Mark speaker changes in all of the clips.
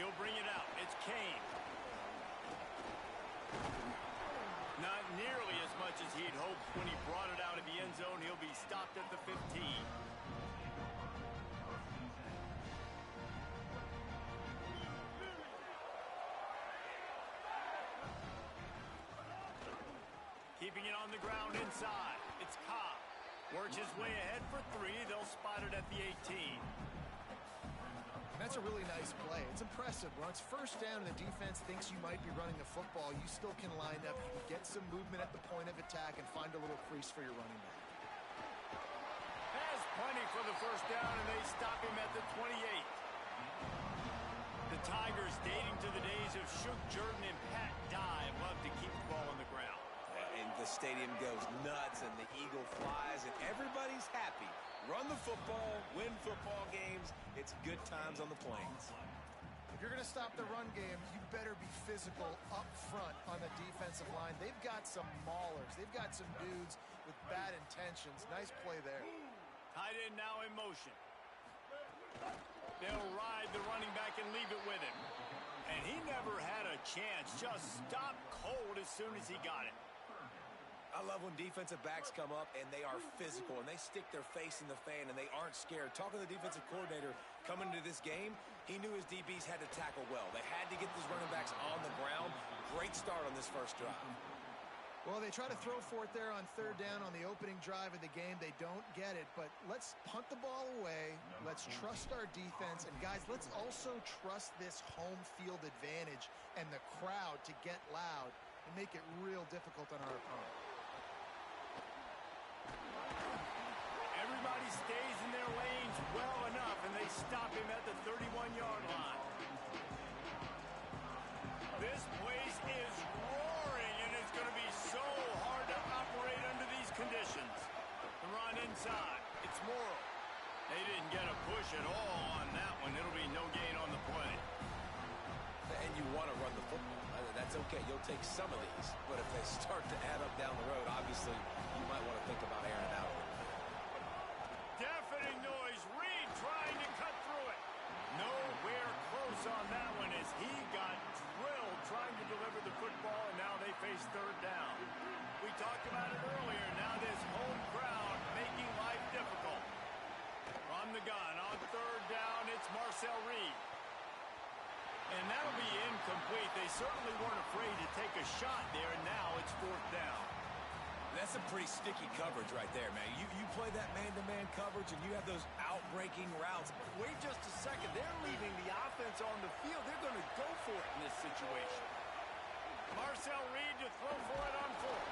Speaker 1: He'll bring it out. It's Kane. Not nearly as much as he'd hoped when he brought it out of the end zone. He'll be stopped at the 15. Keeping it on the ground inside. It's Cobb. Works his way ahead for 3. They'll spot it at the 18.
Speaker 2: That's a really nice play. It's impressive. When it's first down and the defense thinks you might be running the football, you still can line up. You can get some movement at the point of attack and find a little crease for your running back.
Speaker 1: Has plenty for the first down, and they stop him at the 28. The Tigers, dating to the days of Shook Jordan and Pat Dye, love to keep the ball on the ground.
Speaker 3: And the stadium goes nuts, and the eagle flies, and everybo's happy. Run the football, win football games. It's good times on the Plains.
Speaker 2: If you're going to stop the run game, you better be physical up front on the defensive line. They've got some maulers. They've got some dudes with bad intentions. Nice play there.
Speaker 1: Tight end now in motion. They'll ride the running back and leave it with him. And he never had a chance. Just stopped cold as soon as he got it.
Speaker 3: I love when defensive backs come up and they are physical and they stick their face in the fan and they aren't scared. Talking to the defensive coordinator coming into this game, he knew his DBs had to tackle well. They had to get these running backs on the ground. Great start on this first drive.
Speaker 2: Well, they try to throw for it there on third down on the opening drive of the game. They don't get it, but let's punt the ball away. Let's trust our defense. And, guys, let's also trust this home field advantage and the crowd to get loud and make it real difficult on our opponent.
Speaker 1: Everybody stays in their lanes well enough, and they stop him at the 31-yard line. This place is roaring, and it's going to be so hard to operate under these conditions. The run inside. It's Morrow. They didn't get a push at all on that one. It'll be no gain on the play.
Speaker 3: And you want to run the football. That's okay. You'll take some of these. But if they start to add up down the road, obviously, you might want to think about airing it out a little bit.
Speaker 1: Deafening noise. Reed trying to cut through it. Nowhere close on that one as he got drilled trying to deliver the football, and now they face third down. We talked about it earlier. Now this home crowd making life difficult. From the gun on third down, it's Marcel Reed. And that'll be incomplete. They certainly weren't afraid to take a shot there, and now it's fourth down.
Speaker 3: That's some pretty sticky coverage right there, man. You play that man-to-man coverage, and you have those out-breaking routes.
Speaker 1: Wait just a second. They're leaving the offense on the field. They're going to go for it in this situation. Marcel Reed to throw for it on fourth.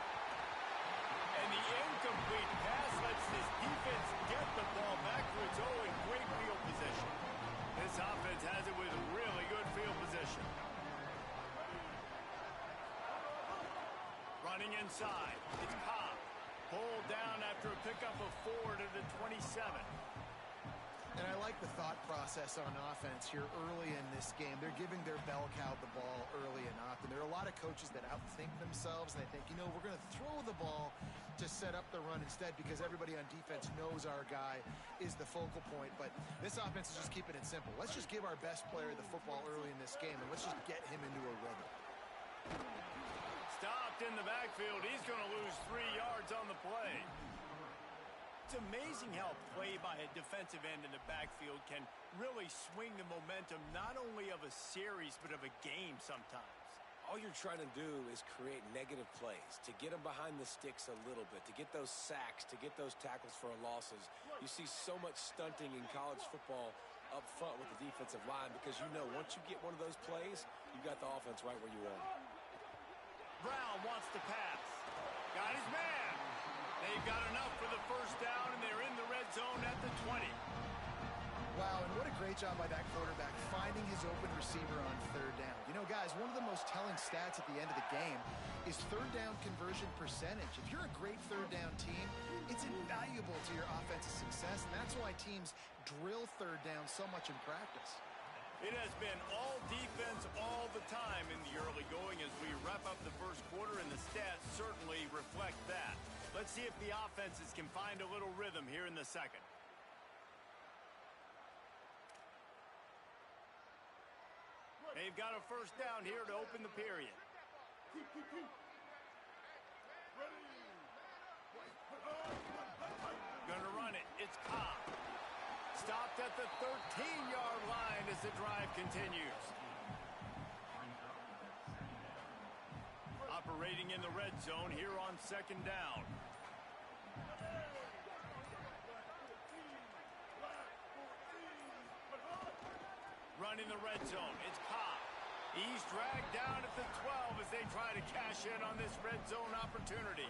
Speaker 1: And the incomplete pass lets this defense get the ball back to its own great field position. This offense has it with really good field position. Running inside. It's Cobb. Pulled down after a pickup of 4 to the 27.
Speaker 2: And I like the thought process on offense here early in this game. They're giving their bell cow the ball early and often. There are a lot of coaches that outthink themselves, and they think, you know, we're going to throw the ball to set up the run instead because everybody on defense knows our guy is the focal point. But this offense is just keeping it simple. Let's just give our best player the football early in this game, and let's just get him into a rhythm.
Speaker 1: Stopped in the backfield. He's going to lose 3 yards on the play. It's amazing how play by a defensive end in the backfield can really swing the momentum not only of a series but of a game sometimes.
Speaker 3: All you're trying to do is create negative plays, to get them behind the sticks a little bit, to get those sacks, to get those tackles for losses. You see so much stunting in college football up front with the defensive line because you know once you get one of those plays, you've got the offense right where you want it.
Speaker 1: Brown wants to pass. Got his man. They've got enough for the first down, and they're in the red zone at the 20.
Speaker 2: Wow, and what a great job by that quarterback finding his open receiver on third down. You know, guys, one of the most telling stats at the end of the game is third down conversion percentage. If you're a great third down team, it's invaluable to your offensive success, and that's why teams drill third down so much in practice.
Speaker 1: It has been all defense all the time in the early going as we wrap up the first quarter, and the stats certainly reflect that. Let's see if the offenses can find a little rhythm here in the second. They've got a first down here to open the period. Gonna run it. It's Cobb. Stopped at the 13-yard line as the drive continues. Operating in the red zone here on second down. Running the red zone. It's Cobb. He's dragged down at the 12 as they try to cash in on this red zone opportunity.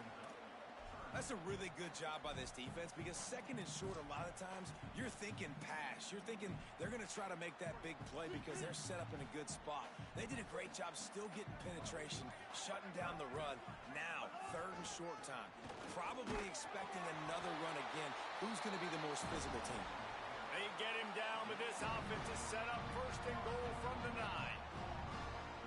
Speaker 3: That's a really good job by this defense because second and short, a lot of times, you're thinking pass. You're thinking they're going to try to make that big play because they're set up in a good spot. They did a great job still getting penetration, shutting down the run. Now, third and short time. Probably expecting another run again. Who's going to be the most physical team?
Speaker 1: They get him down, but this offense is set up first and goal from the 9.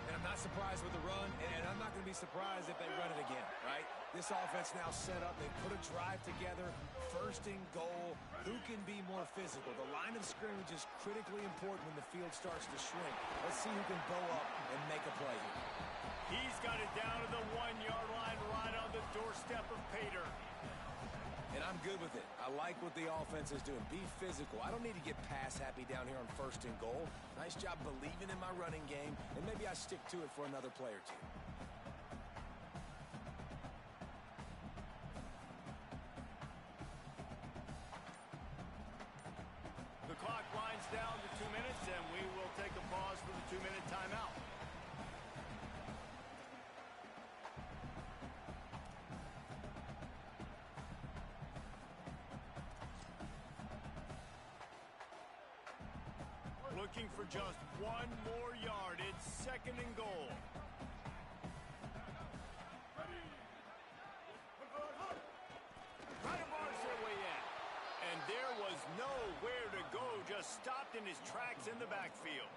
Speaker 3: And I'm not surprised with the run, and I'm not going to be surprised if they run it again, right? This offense now set up. They put a drive together, first and goal. Who can be more physical? The line of scrimmage is critically important when the field starts to shrink. Let's see who can bow up and make a play here.
Speaker 1: He's got it down to the 1-yard line right on the doorstep of Pater.
Speaker 3: And I'm good with it. I like what the offense is doing. Be physical. I don't need to get pass happy down here on first and goal. Nice job believing in my running game, and maybe I stick to it for another play or two.
Speaker 1: The clock winds down to 2 minutes, and we will take a pause for the 2-minute timeout. Looking for just one more yard. It's second and goal. Right bars their way in. And there was nowhere to go. Just stopped in his tracks in the backfield.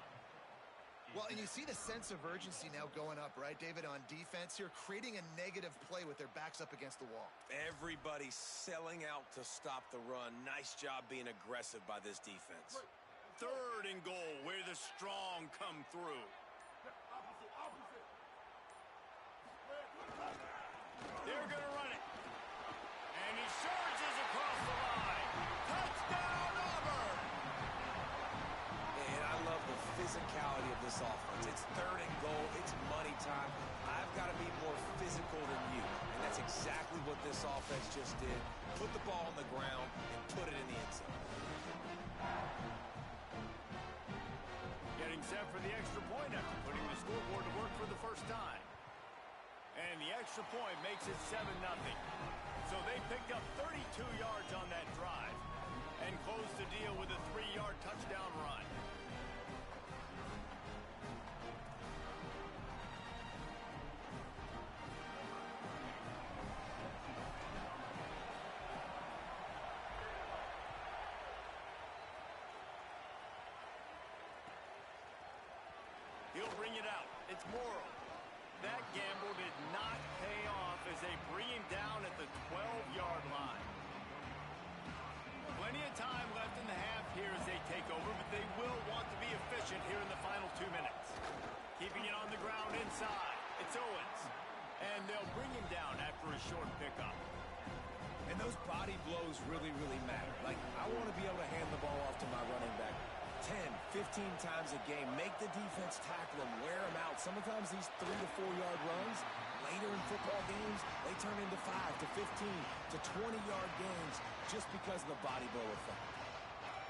Speaker 2: Well, and you see the sense of urgency now going up, right, David, on defense here, creating a negative play with their backs up against the wall.
Speaker 3: Everybody's selling out to stop the run. Nice job being aggressive by this defense.
Speaker 1: Third and goal where the strong come through. They're going to run it. And he charges across the line. Touchdown, Auburn!
Speaker 3: And I love the physicality of this offense. It's third and goal. It's money time. I've got to be more physical than you. And that's exactly what this offense just did. Put the ball on the ground and put it in the end zone.
Speaker 1: Getting set for the extra point after putting the scoreboard to work for the first time. And the extra point makes it 7-0. So they picked up 32 yards on that drive and closed the deal with a 3-yard touchdown run. He'll bring it out. It's Morrow. That gamble did not pay off as they bring him down at the 12-yard line. Plenty of time left in the half here as they take over, but they will want to be efficient here in the final 2 minutes. Keeping it on the ground inside. It's Owens. And they'll bring him down after a short pickup.
Speaker 3: And those body blows really, really matter. Like, I want to be able to hand the ball off to my running back 10, 15 times a game. Make the defense tackle them, wear them out. Sometimes these 3 to 4 yard runs, later in football games, they turn into 5 to 15 to 20-yard games just because of the body blow effect.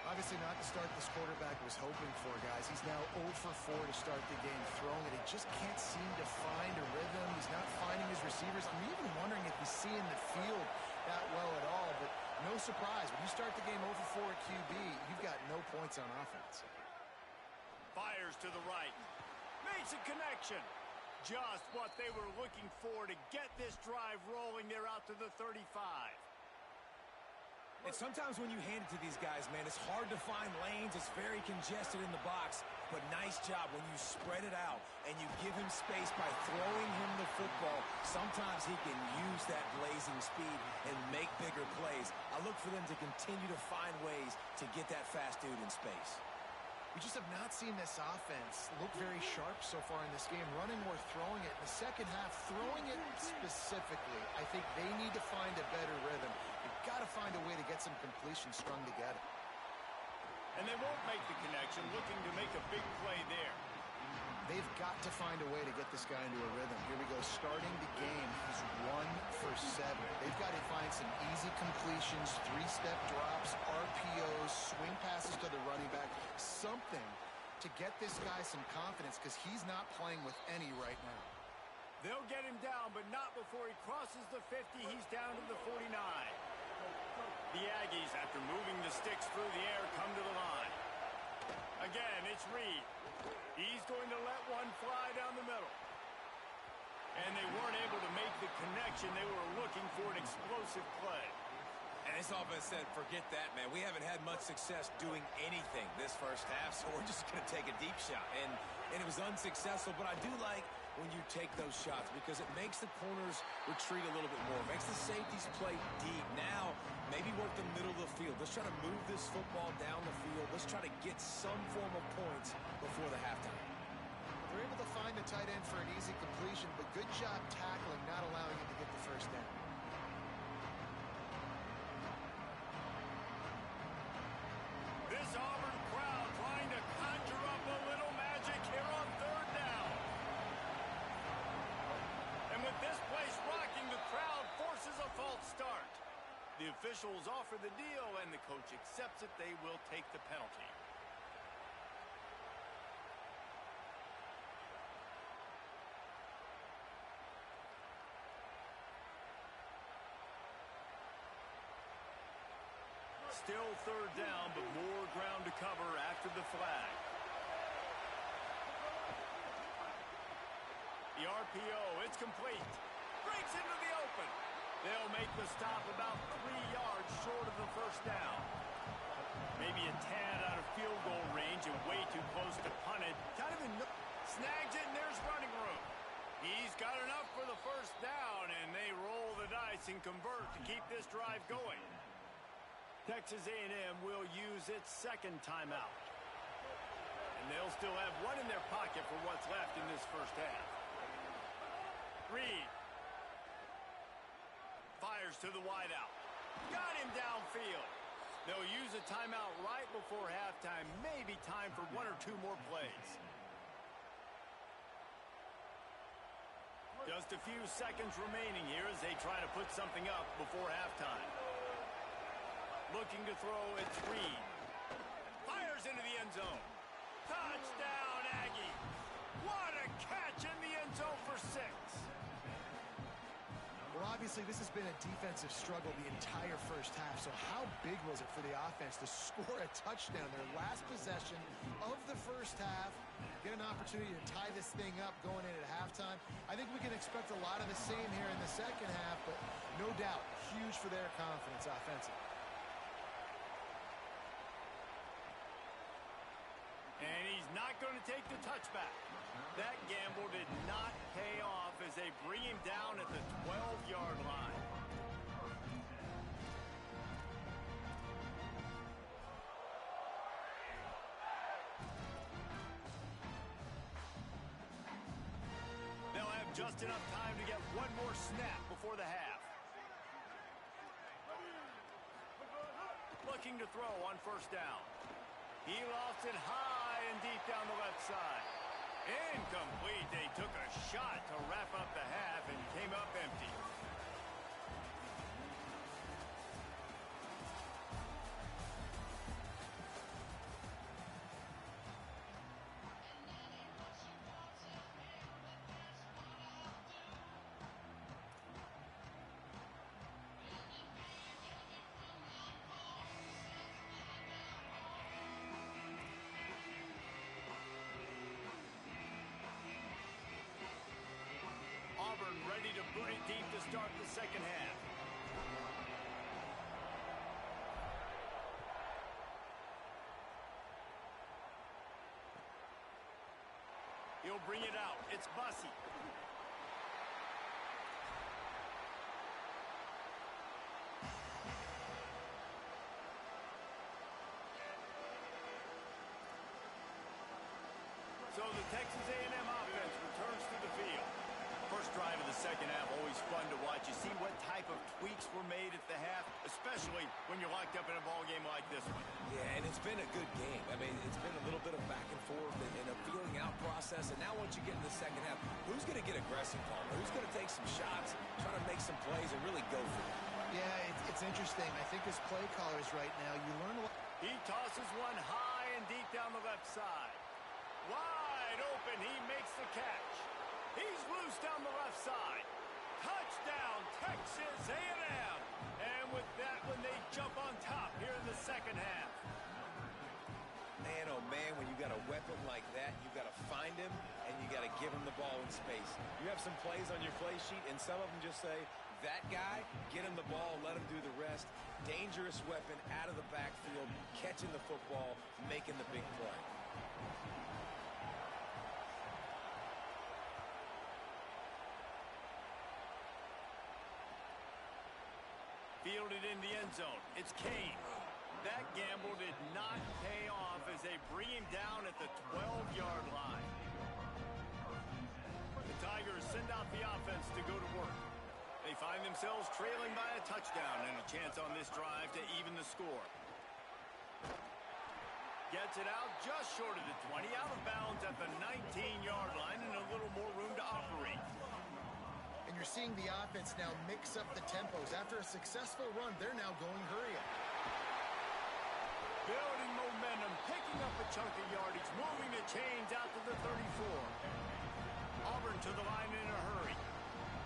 Speaker 2: Obviously not the start this quarterback was hoping for, guys. He's now 0 for 4 to start the game throwing it. He just can't seem to find a rhythm. He's not finding his receivers. I'm even wondering if he's seeing the field that well at all, but no surprise. When you start the game 0 for 4 at QB, you've got no points on offense.
Speaker 1: Fires to the right. Makes a connection. Just what they were looking for to get this drive rolling. They're out to the 35.
Speaker 3: And sometimes when you hand it to these guys, man, it's hard to find lanes. It's very congested in the box. But nice job when you spread it out and you give him space by throwing him the football. Sometimes he can use that blazing speed and make bigger plays. I look for them to continue to find ways to get that fast dude in space.
Speaker 2: We just have not seen this offense look very sharp so far in this game, running or throwing it. In the second half, throwing it specifically, I think they need to find a better rhythm. They've got to find a way to get some completions strung together.
Speaker 1: And they won't make the connection, looking to make a big play there.
Speaker 2: They've got to find a way to get this guy into a rhythm. Here we go, starting the game. He's 1 for 7. They've got to find some easy completions, 3-step drops, RPOs, swing passes to the running back, something to get this guy some confidence because he's not playing with any right now.
Speaker 1: They'll get him down, but not before he crosses the 50. He's down to the 49. The Aggies, after moving the sticks through the air, come to the line. Again, it's Reed. He's going to let one fly down the middle. And they weren't able to make the connection. They were looking for an explosive play.
Speaker 3: And this offense said, forget that, man. We haven't had much success doing anything this first half, so we're just going to take a deep shot. And it was unsuccessful, but I do like when you take those shots because it makes the corners retreat a little bit more. It makes the safeties play deep. Now, maybe work the middle of the field. Let's try to move this football down the field. Let's try to get some form of points before the halftime.
Speaker 2: They're able to find the tight end for an easy completion, but good job tackling, not allowing him to get the first down.
Speaker 1: This Auburn crowd trying to conjure up a little magic here on third down. And with this place rocking, the crowd forces a false start. The officials offer the deal, and the coach accepts it. They will take the penalty. Still third down, but more ground to cover after the flag. The RPO, it's complete. Breaks into the open. They'll make the stop about 3 yards short of the first down. Maybe a tad out of field goal range and way too close to punt it. Kind of snags it, and there's running room. He's got enough for the first down, and they roll the dice and convert to keep this drive going. Texas A&M will use its second timeout. And they'll still have one in their pocket for what's left in this first half. Reed fires to the wideout. Got him downfield. They'll use a timeout right before halftime. Maybe time for 1 or 2 more plays. Just a few seconds remaining here as they try to put something up before halftime. Looking to throw, it's Reed. Fires into the end zone. Touchdown, Aggie. What a catch in the end zone for 6.
Speaker 2: Well, obviously, this has been a defensive struggle the entire first half, so how big was it for the offense to score a touchdown? Their last possession of the first half, get an opportunity to tie this thing up going in at halftime. I think we can expect a lot of the same here in the second half, but no doubt, huge for their confidence offensively.
Speaker 1: And he's not going to take the touchback. That gamble did not pay off as they bring him down at the 12-yard line. They'll have just enough time to get one more snap before the half. Looking to throw on first down. He lost it high and deep down the left side. Incomplete. They took a shot to wrap up the half and came up empty. Auburn ready to boot it deep to start the second half. He'll bring it out. It's Bussey. Texas A&M offense returns to the field. First drive of the second half, always fun to watch. You see what type of tweaks were made at the half, especially when you're locked up in a ball game like this one.
Speaker 3: Yeah, and it's been a good game. I mean, it's been a little bit of back and forth and a feeling out process. And now once you get in the second half, who's going to get aggressive, Palmer? Who's going to take some shots, try to make some plays, and really go for it?
Speaker 2: Yeah, it's interesting. I think as play callers right now, you learn a lot.
Speaker 1: He tosses one high and deep down the left side. Wide open, he makes the catch. He's loose down the left side. Touchdown, Texas A&M. And with that one, they jump on top here in the second half.
Speaker 3: Man, oh man, when you got a weapon like that, you got to find him and you got to give him the ball in space. You have some plays on your play sheet, and some of them just say, that guy, get him the ball, let him do the rest. Dangerous weapon out of the backfield, catching the football, making the big play.
Speaker 1: Fielded in the end zone. It's Kane. That gamble did not pay off as they bring him down at the 12-yard line. The Tigers send out the offense to go to work. They find themselves trailing by a touchdown and a chance on this drive to even the score. Gets it out just short of the 20, out of bounds at the 19-yard line and a little more room to operate.
Speaker 2: And you're seeing the offense now mix up the tempos. After a successful run, they're now going hurry up.
Speaker 1: Building momentum, picking up a chunk of yardage, moving the chains out to the 34. Auburn to the line in a hurry.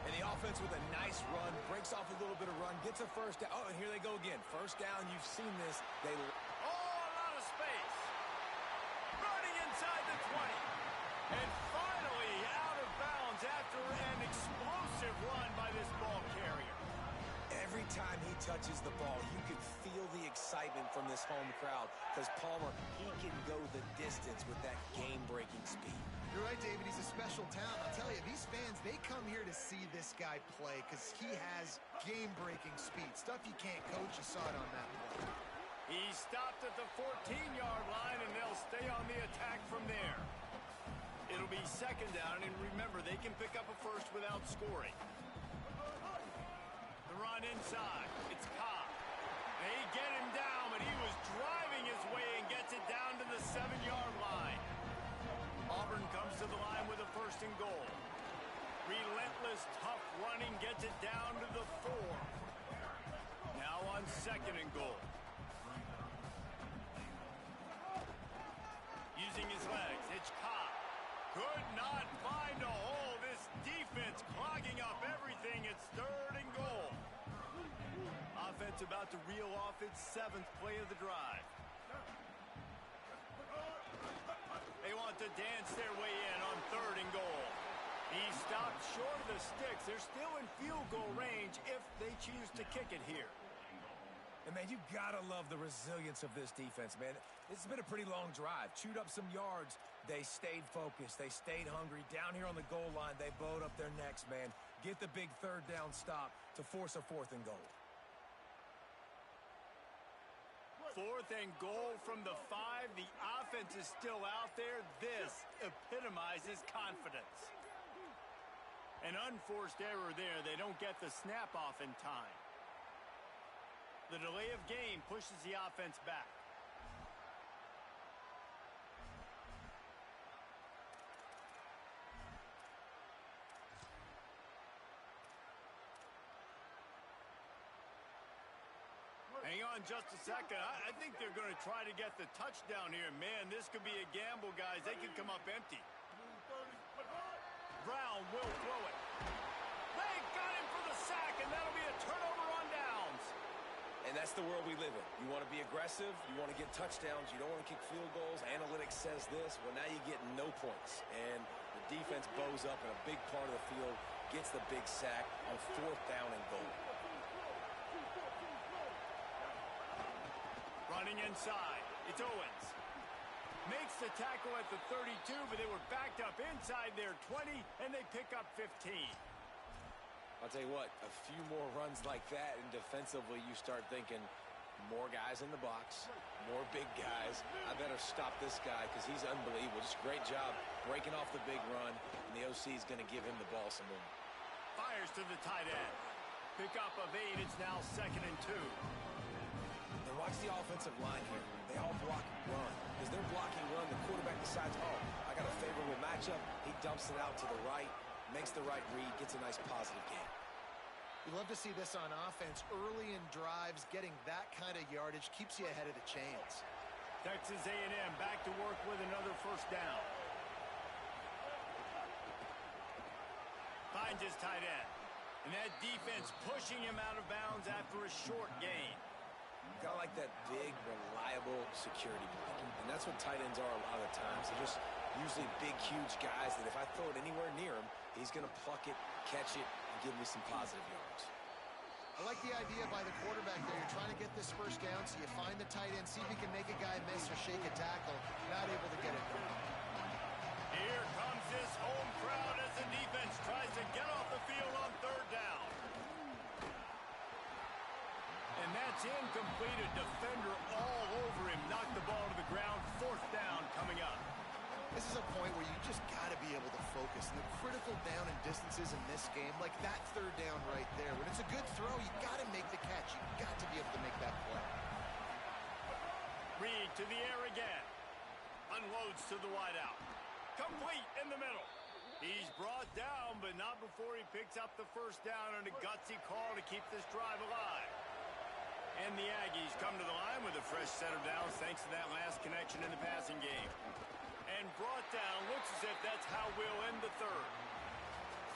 Speaker 3: And the offense with a nice run, breaks off a little bit of run, gets a first down. Oh, and here they go again. First down, you've seen this.
Speaker 1: A lot of space. Running inside the 20. And finally out of bounds after an explosive run by this ball carrier.
Speaker 3: Every time he touches the ball, you can feel the excitement from this home crowd because Palmer, he can go the distance with that game-breaking speed.
Speaker 2: You're right, David. He's a special talent. I'll tell you, these fans, they come here to see this guy play because he has game-breaking speed. Stuff you can't coach. You saw it on that play.
Speaker 1: He stopped at the 14-yard line, and they'll stay on the attack from there. It'll be second down, and remember, they can pick up a first without scoring. The run inside. It's Cobb. They get him down, but he was driving his way and gets it down to the 7-yard line. Auburn comes to the line with a first and goal. Relentless, tough running gets it down to the 4. Now on second and goal. Using his legs, it's Cobb. Could not find a hole. This defense clogging up everything. It's third and goal. Offense about to reel off its 7th play of the drive. They want to dance their way in on third and goal. He stopped short of the sticks. They're still in field goal range if they choose to kick it here.
Speaker 3: And, man, you got to love the resilience of this defense, man. This has been a pretty long drive. Chewed up some yards. They stayed focused. They stayed hungry. Down here on the goal line, they bowed up their necks, man. Get the big third down stop to force a 4th and goal.
Speaker 1: 4th and goal from the 5. The offense is still out there. This epitomizes confidence. An unforced error there. They don't get the snap off in time. The delay of game pushes the offense back. Hang on just a second. I think they're going to try to get the touchdown here. Man, this could be a gamble, guys. They could come up empty. Brown will throw it. They got him for the sack, and that'll be a turnover on downs.
Speaker 3: And that's the world we live in. You want to be aggressive. You want to get touchdowns. You don't want to kick field goals. Analytics says this. Well, now you get no points. And the defense bows up in a big part of the field, gets the big sack on 4th down and goal.
Speaker 1: Running inside. It's Owens. Makes the tackle at the 32, but they were backed up inside their 20, and they pick up 15.
Speaker 3: I'll tell you what, a few more runs like that, and defensively you start thinking, More guys in the box, more big guys. I better stop this guy because he's unbelievable. Just great job breaking off the big run, and the OC is going to give him the ball some more.
Speaker 1: Fires to the tight end. Pickup of 8. It's now 2nd and 2.
Speaker 3: And watch the offensive line here. They all block run. As they're blocking run, the quarterback decides, oh, I got a favorable matchup. He dumps it out to the right, makes the right read, gets a nice positive gain.
Speaker 2: You love to see this on offense. Early in drives, getting that kind of yardage keeps you ahead of the chains.
Speaker 1: Texas A&M back to work with another first down. Finds his tight end. And that defense pushing him out of bounds after a short gain.
Speaker 3: Kind of like that big, reliable security blanket. And that's what tight ends are a lot of the times. They're just usually big, huge guys that if I throw it anywhere near him, he's going to pluck it, catch it, and give me some positive yards.
Speaker 2: I like the idea by the quarterback there. You're trying to get this first down, so you find the tight end, see if you can make a guy miss or shake a tackle. Not able to get it done.
Speaker 1: Here comes this home crowd as the defense tries to get off the field on 3rd down. And that's incomplete. A defender all over him. Knocked the ball to the ground. 4th down coming up.
Speaker 2: This is a point where you just got to be able to focus. And the critical down and distances in this game, like that 3rd down right there. When it's a good throw, you got to make the catch. You got to be able to make that play.
Speaker 1: Reed to the air again. Unloads to the wideout. Complete in the middle. He's brought down, but not before he picks up the first down on a gutsy call to keep this drive alive. And the Aggies come to the line with a fresh set of downs thanks to that last connection in the passing game. And brought down, looks as if that's how we'll end the 3rd.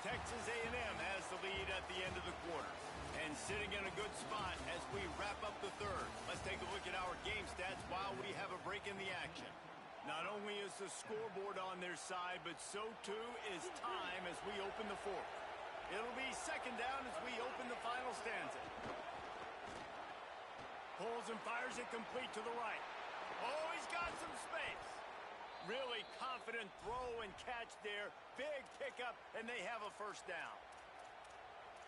Speaker 1: Texas A&M has the lead at the end of the quarter. And sitting in a good spot as we wrap up the 3rd. Let's take a look at our game stats while we have a break in the action. Not only is the scoreboard on their side, but so too is time as we open the 4th. It'll be 2nd down as we open the final stanza. Pulls and fires it complete to the right. Oh, he's got some space. Really confident throw and catch there. Big pickup, and they have a first down.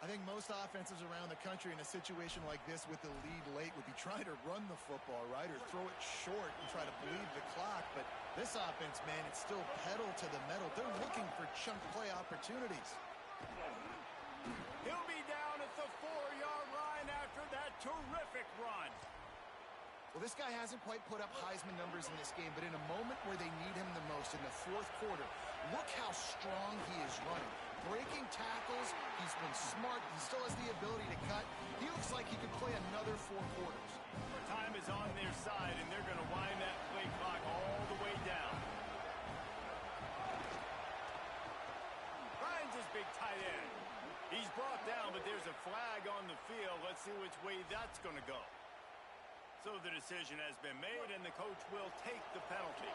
Speaker 2: I think most offenses around the country in a situation like this with the lead late would be trying to run the football, right, or throw it short and try to bleed the clock. But this offense, man, it's still pedal to the metal. They're looking for chunk play opportunities.
Speaker 1: He'll be down at the 4-yard line after that terrific run.
Speaker 2: Well, this guy hasn't quite put up Heisman numbers in this game, but in a moment where they need him the most, in the 4th quarter, look how strong he is running. Breaking tackles, he's been smart, he still has the ability to cut. He looks like he could play another 4 quarters.
Speaker 1: Time is on their side, and they're going to wind that play clock all the way down. Finds his big tight end. He's brought down, but there's a flag on the field. Let's see which way that's going to go. So the decision has been made, and the coach will take the penalty.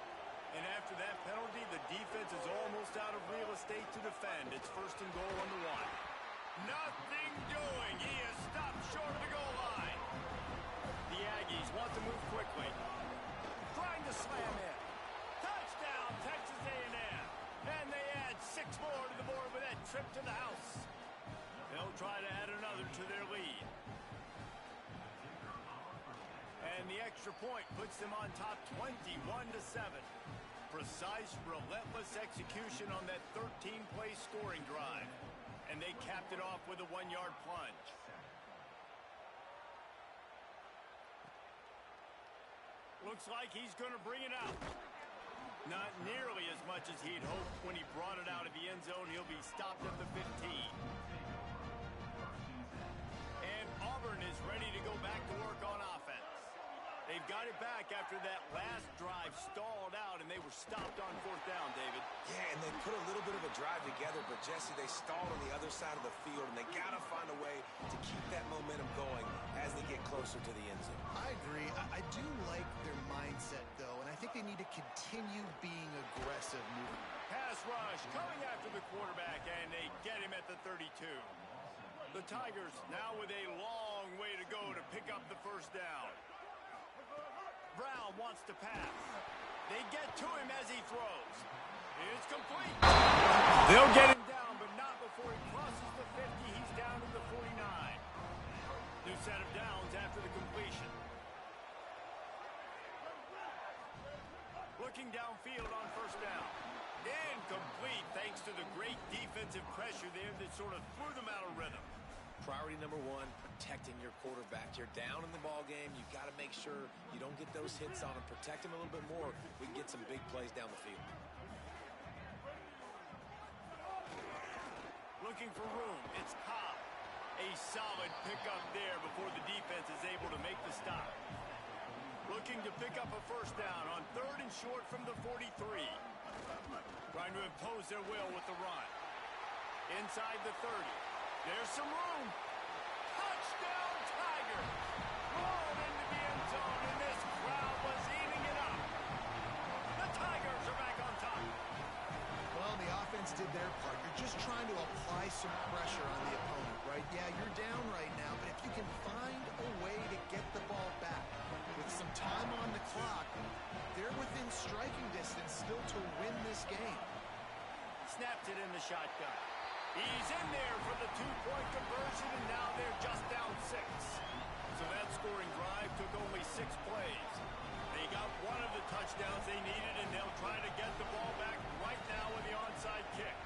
Speaker 1: And after that penalty, the defense is almost out of real estate to defend. It's 1st and goal on the 1. Nothing doing. He is stopped short of the goal line. The Aggies want to move quickly. Trying to slam in. Touchdown, Texas A&M. And they add 6 more to the board with that trip to the house. They'll try to add another to their lead. And the extra point puts them on top 21-7. Precise, relentless execution on that 13-play scoring drive. And they capped it off with a 1-yard plunge. Looks like he's going to bring it out. Not nearly as much as he'd hoped when he brought it out of the end zone. He'll be stopped at the 15. And Auburn is ready to go back to work on offense. They've got it back after that last drive stalled out, and they were stopped on 4th down, David.
Speaker 3: Yeah, and they put a little bit of a drive together, but, Jesse, they stalled on the other side of the field, and they got to find a way to keep that momentum going as they get closer to the end zone.
Speaker 2: I agree. I do like their mindset, though, and I think they need to continue being aggressive moving.
Speaker 1: Pass rush coming after the quarterback, and they get him at the 32. The Tigers now with a long way to go to pick up the first down. Brown wants to pass. They get to him as he throws. It's complete. They'll get him down, but not before he crosses the 50. He's down to the 49. New set of downs after the completion. Looking downfield on first down. Incomplete thanks to the great defensive pressure there that sort of threw them out of rhythm.
Speaker 3: Priority number one, protecting your quarterback. You're down in the ball game. You've got to make sure you don't get those hits on him. Protect him a little bit more. We can get some big plays down the field.
Speaker 1: Looking for room. It's Cobb. A solid pickup there before the defense is able to make the stop. Looking to pick up a first down on 3rd and short from the 43. Trying to impose their will with the run. Inside the 30. There's some room. Touchdown, Tigers. Rolled into the end zone, and this crowd was eating it up. The Tigers are back on top.
Speaker 2: Well, the offense did their part. You're just trying to apply some pressure on the opponent, right? Yeah, you're down right now, but if you can find a way to get the ball back with some time on the clock, they're within striking distance still to win this game.
Speaker 1: Snaps it in the shotgun. He's in there for the 2-point conversion, and now they're just down 6. So that scoring drive took only 6 plays. They got one of the touchdowns they needed, and they'll try to get the ball back right now with the onside kick.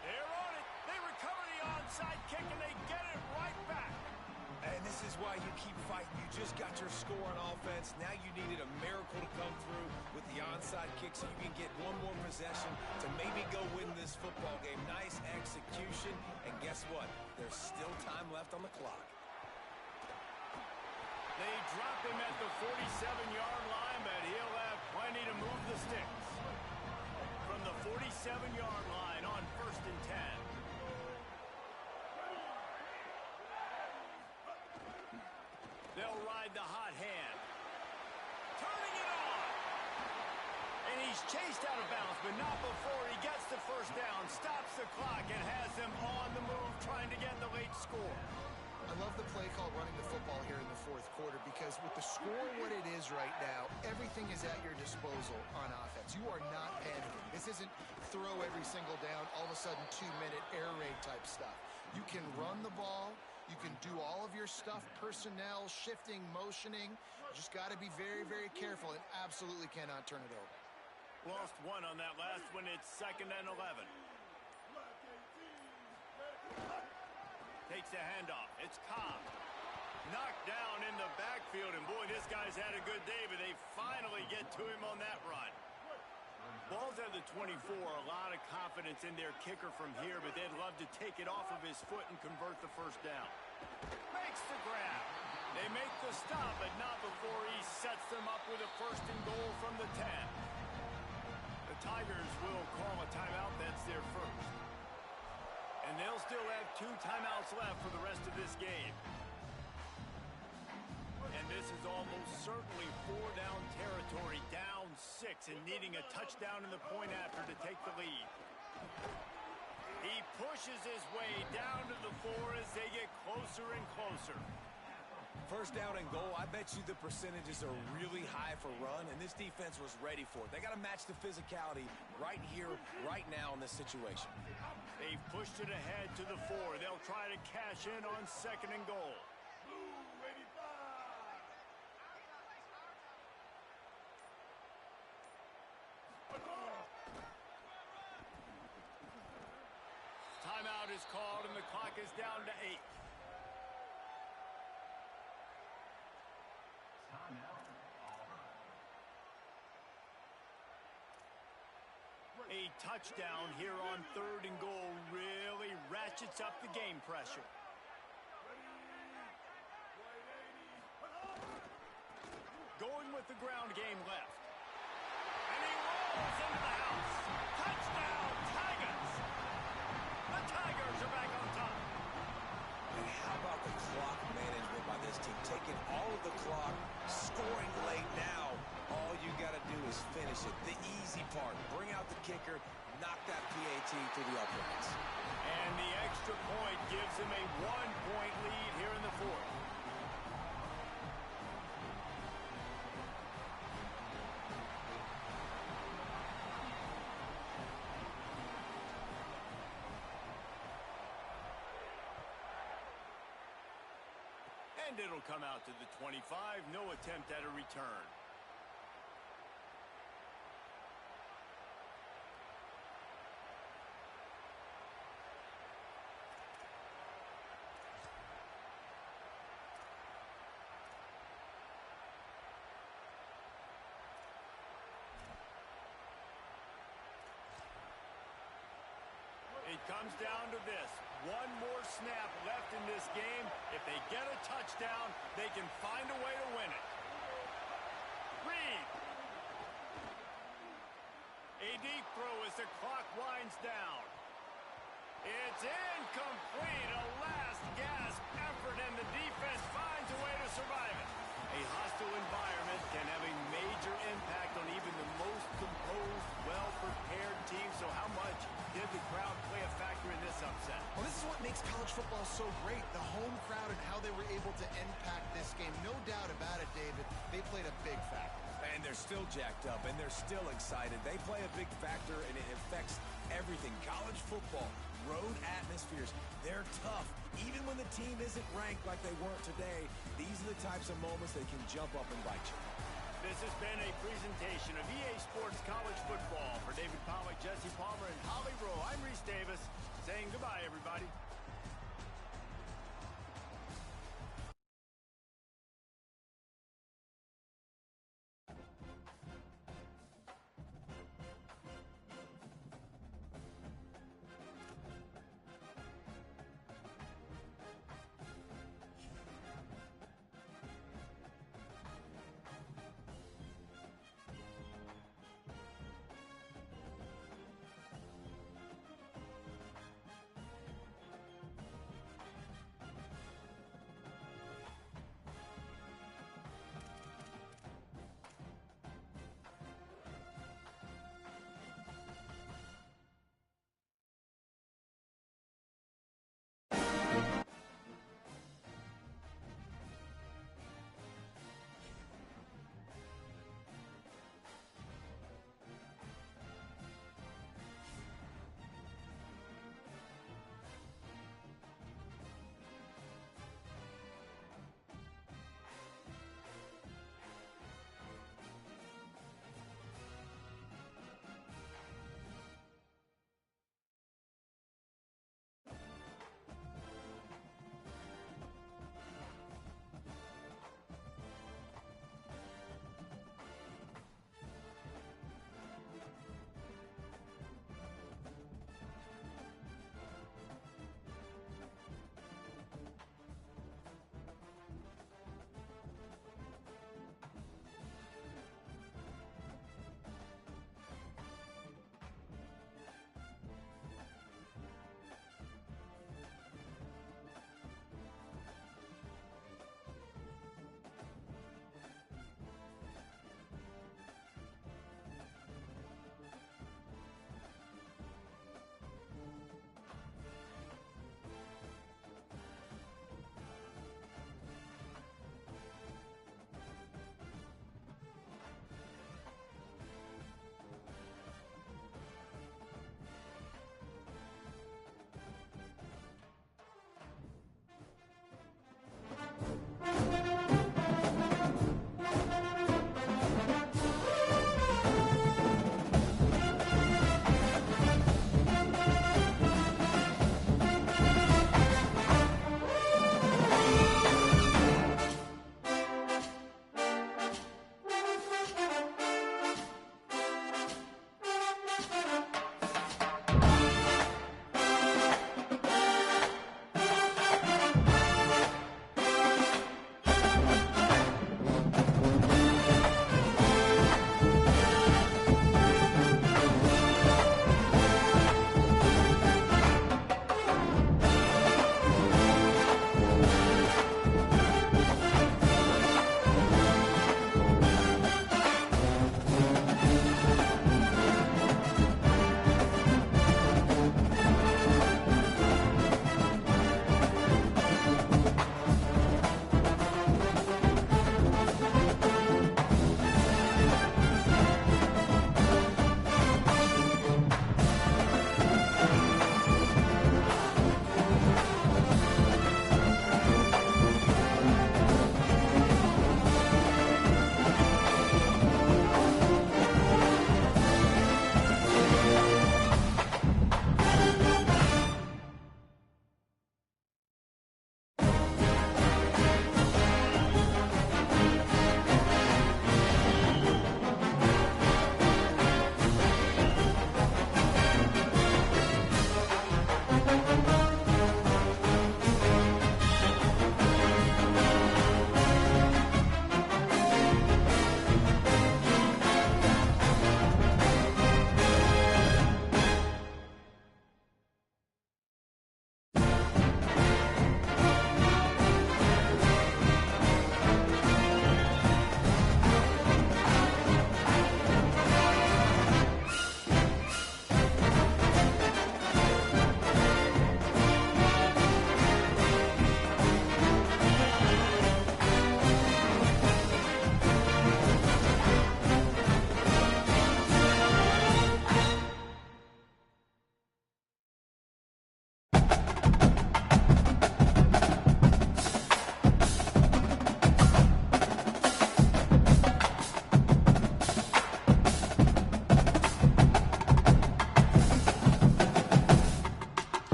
Speaker 1: They're on it. They recover the onside kick, and they get it right back.
Speaker 3: And this is why you keep fighting. You just got your score on offense. Now you needed a miracle to come through with the onside kick so you can get one more possession to maybe go win this football game. Nice execution. And guess what? There's still time left on the clock.
Speaker 1: They drop him at the 47-yard line, but he'll have plenty to move the sticks. From the 47-yard line on 1st and 10. They'll ride the hot hand. Turning it on. And he's chased out of bounds, but not before he gets the first down, stops the clock, and has them on the move trying to get the late score.
Speaker 2: I love the play call running the football here in the 4th quarter because with the score what it is right now, everything is at your disposal on offense. You are not panicking. This isn't throw every single down, all of a sudden 2-minute air raid type stuff. You can run the ball. You can do all of your stuff, personnel, shifting, motioning. You just got to be very, very careful and absolutely cannot turn it over.
Speaker 1: Lost one on that last one. It's 2nd and 11. Takes a handoff. It's Cobb. Knocked down in the backfield, and boy, this guy's had a good day, but they finally get to him on that run. Ball's at the 24. A lot of confidence in their kicker from here, but they'd love to take it off of his foot and convert the first down. Makes the grab. They make the stop, but not before he sets them up with a 1st and goal from the 10. The Tigers will call a timeout. That's their first. And they'll still have 2 timeouts left for the rest of this game. And this is almost certainly 4-down territory, down 6, and needing a touchdown in the point after to take the lead. He pushes his way down to the 4 as they get closer and closer.
Speaker 3: First down and goal, I bet you the percentages are really high for run, and this defense was ready for it. They got to match the physicality right here, right now in this situation.
Speaker 1: They've pushed it ahead to the 4. They'll try to cash in on 2nd and goal. Timeout is called, and the clock is down to 8. A touchdown here on 3rd and goal really ratchets up the game pressure. Going with the ground game left. And he rolls into the house. Touchdown, Tigers! The Tigers are back on top.
Speaker 3: And how about the clock management by this team? Taking all of the clock, scoring late now. All you got to do is finish it. The easy part. Bring out the kicker, knock that PAT through the uprights.
Speaker 1: And the extra point gives them a 1-point lead here in the 4th. And it'll come out to the 25. No attempt at a return. comes down to this. One more snap left in this game. If they get a touchdown, they can find a way to win it. Reed. A deep throw as the clock winds down. It's incomplete. A last gasp effort, and the defense finds a way to survive it. A hostile environment can have a major impact on even the most composed, well-prepared team. So how much did the crowd play a factor in this upset?
Speaker 2: Well, this is what makes college football so great, the home crowd and how they were able to impact this game. No doubt about it, David. They played a big factor.
Speaker 3: And they're still jacked up, and they're still excited. They play a big factor, and it affects everything. College football, road atmospheres, they're tough. Even when the team isn't ranked like they weren't today, these are the types of moments that can jump up and bite you.
Speaker 1: This has been a presentation of EA Sports College Football. For David Pollack, Jesse Palmer, and Holly Rowe, I'm Reese Davis, saying goodbye, everybody.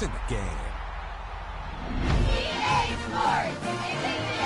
Speaker 4: It's in the game.
Speaker 5: EA Sports.